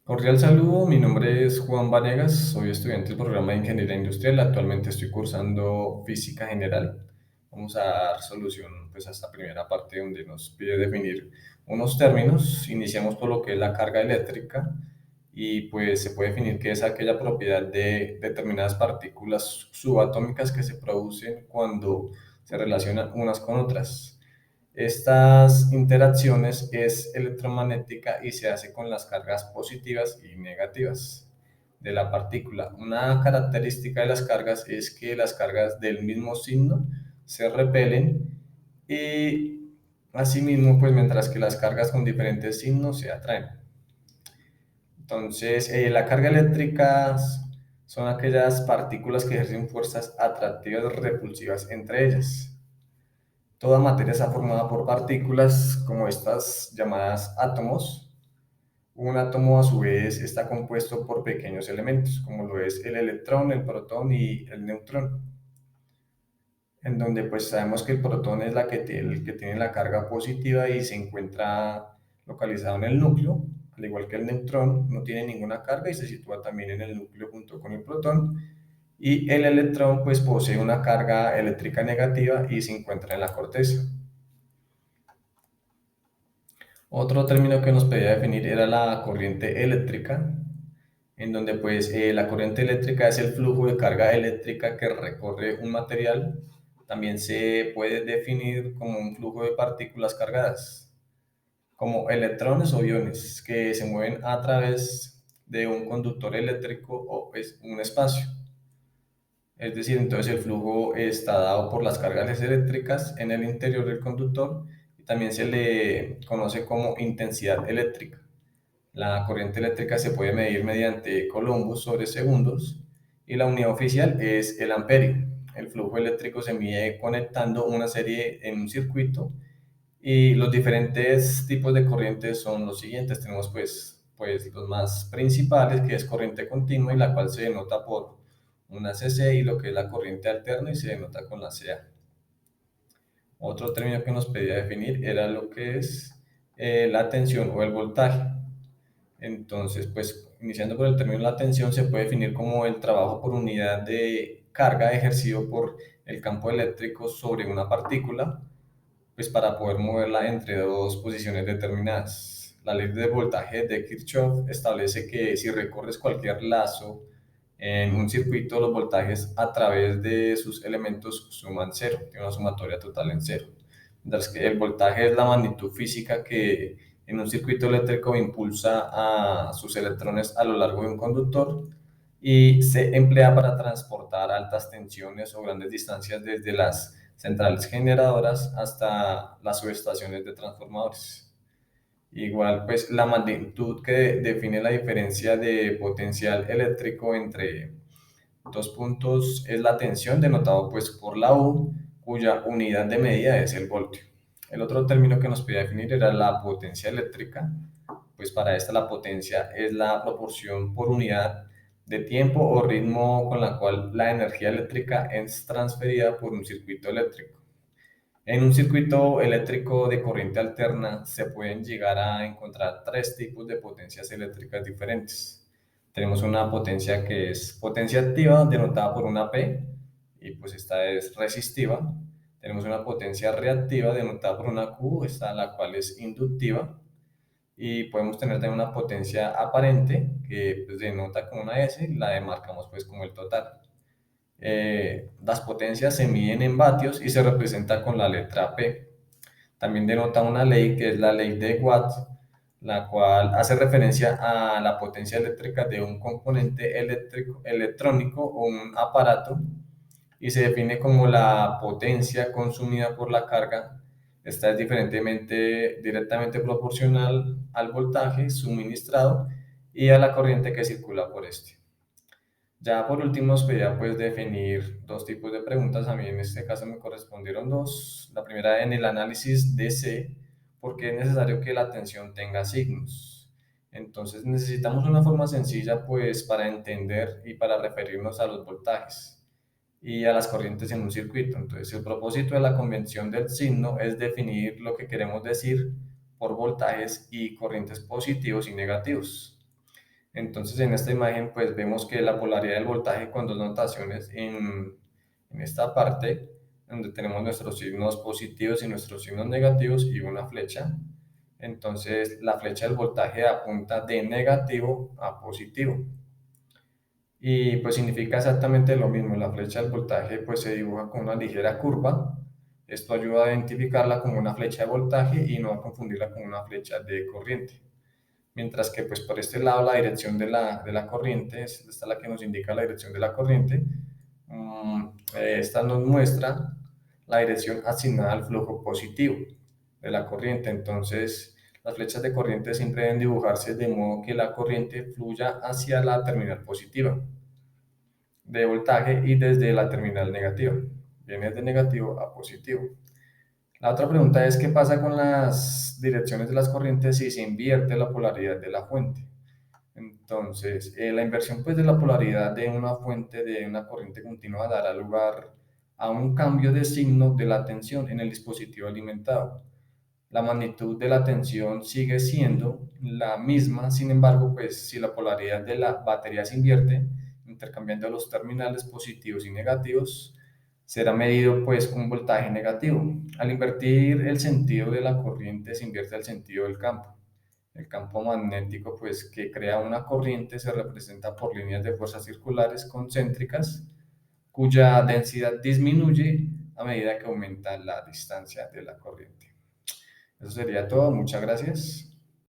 Cordial saludo, mi nombre es Juan Vanegas, soy estudiante del programa de Ingeniería Industrial, actualmente estoy cursando Física General. Vamos a dar solución pues, a esta primera parte donde nos pide definir unos términos. Iniciamos por lo que es la carga eléctrica y pues se puede definir que es aquella propiedad de determinadas partículas subatómicas que se producen cuando se relacionan unas con otras. Estas interacciones es electromagnética y se hace con las cargas positivas y negativas de la partícula. Una característica de las cargas es que las cargas del mismo signo se repelen y asimismo, pues mientras que las cargas con diferentes signos se atraen. Entonces, la carga eléctrica son aquellas partículas que ejercen fuerzas atractivas repulsivas entre ellas. Toda materia está formada por partículas como estas llamadas átomos. Un átomo a su vez está compuesto por pequeños elementos, como lo es el electrón, el protón y el neutrón, en donde pues sabemos que el protón es el que tiene la carga positiva y se encuentra localizado en el núcleo, al igual que el neutrón no tiene ninguna carga y se sitúa también en el núcleo junto con el protón. Y el electrón pues posee una carga eléctrica negativa y se encuentra en la corteza. Otro término que nos pedía definir era la corriente eléctrica, en donde pues la corriente eléctrica es el flujo de carga eléctrica que recorre un material. También se puede definir como un flujo de partículas cargadas, como electrones o iones, que se mueven a través de un conductor eléctrico o es un espacio. Es decir, entonces el flujo está dado por las cargas eléctricas en el interior del conductor y también se le conoce como intensidad eléctrica. La corriente eléctrica se puede medir mediante columbus sobre segundos y la unidad oficial es el amperio. El flujo eléctrico se mide conectando una serie en un circuito y los diferentes tipos de corrientes son los siguientes. Tenemos pues los más principales, que es corriente continua y la cual se denota por una CC, y lo que es la corriente alterna y se denota con la CA. Otro término que nos pedía definir era lo que es la tensión o el voltaje. Entonces, pues iniciando por el término de la tensión, se puede definir como el trabajo por unidad de carga ejercido por el campo eléctrico sobre una partícula, pues para poder moverla entre dos posiciones determinadas. La ley de voltaje de Kirchhoff establece que si recorres cualquier lazo en un circuito, los voltajes a través de sus elementos suman cero, tiene una sumatoria total en cero. Mientras que el voltaje es la magnitud física que en un circuito eléctrico impulsa a sus electrones a lo largo de un conductor y se emplea para transportar altas tensiones o grandes distancias desde las centrales generadoras hasta las subestaciones de transformadores. Igual, pues la magnitud que define la diferencia de potencial eléctrico entre dos puntos es la tensión, denotado pues por la U, cuya unidad de medida es el voltio. El otro término que nos pedía definir era la potencia eléctrica. Pues para esta la potencia es la proporción por unidad de tiempo o ritmo con la cual la energía eléctrica es transferida por un circuito eléctrico. En un circuito eléctrico de corriente alterna se pueden llegar a encontrar tres tipos de potencias eléctricas diferentes. Tenemos una potencia que es potencia activa, denotada por una P, y pues esta es resistiva. Tenemos una potencia reactiva, denotada por una Q, esta la cual es inductiva. Y podemos tener también una potencia aparente, que pues denota como una S, y la demarcamos pues como el total. Las potencias se miden en vatios y se representa con la letra P. También denota una ley que es la ley de Watt, la cual hace referencia a la potencia eléctrica de un componente electrónico o un aparato y se define como la potencia consumida por la carga. Esta es directamente proporcional al voltaje suministrado y a la corriente que circula por este. Ya por último, os pedía pues definir dos tipos de preguntas. A mí en este caso me correspondieron dos. La primera en el análisis de C, porque es necesario que la tensión tenga signos. Entonces necesitamos una forma sencilla pues para entender y para referirnos a los voltajes y a las corrientes en un circuito. Entonces el propósito de la convención del signo es definir lo que queremos decir por voltajes y corrientes positivos y negativos. Entonces en esta imagen pues vemos que la polaridad del voltaje con dos notaciones en esta parte, donde tenemos nuestros signos positivos y nuestros signos negativos y una flecha. Entonces la flecha del voltaje apunta de negativo a positivo. Y pues significa exactamente lo mismo. La flecha del voltaje pues se dibuja con una ligera curva. Esto ayuda a identificarla como una flecha de voltaje y no a confundirla con una flecha de corriente. Mientras que pues por este lado la dirección de la corriente, esta la que nos indica la dirección de la corriente. Esta nos muestra la dirección asignada al flujo positivo de la corriente. Entonces las flechas de corriente siempre deben dibujarse de modo que la corriente fluya hacia la terminal positiva de voltaje y desde la terminal negativa. Viene de negativo a positivo. La otra pregunta es: ¿qué pasa con las direcciones de las corrientes si se invierte la polaridad de la fuente? Entonces, la inversión pues, de la polaridad de una fuente de una corriente continua dará lugar a un cambio de signo de la tensión en el dispositivo alimentado. La magnitud de la tensión sigue siendo la misma, sin embargo, pues si la polaridad de la batería se invierte, intercambiando los terminales positivos y negativos, será medido pues un voltaje negativo. Al invertir el sentido de la corriente, se invierte el sentido del campo. El campo magnético pues que crea una corriente se representa por líneas de fuerzas circulares concéntricas, cuya densidad disminuye a medida que aumenta la distancia de la corriente. Eso sería todo. Muchas gracias.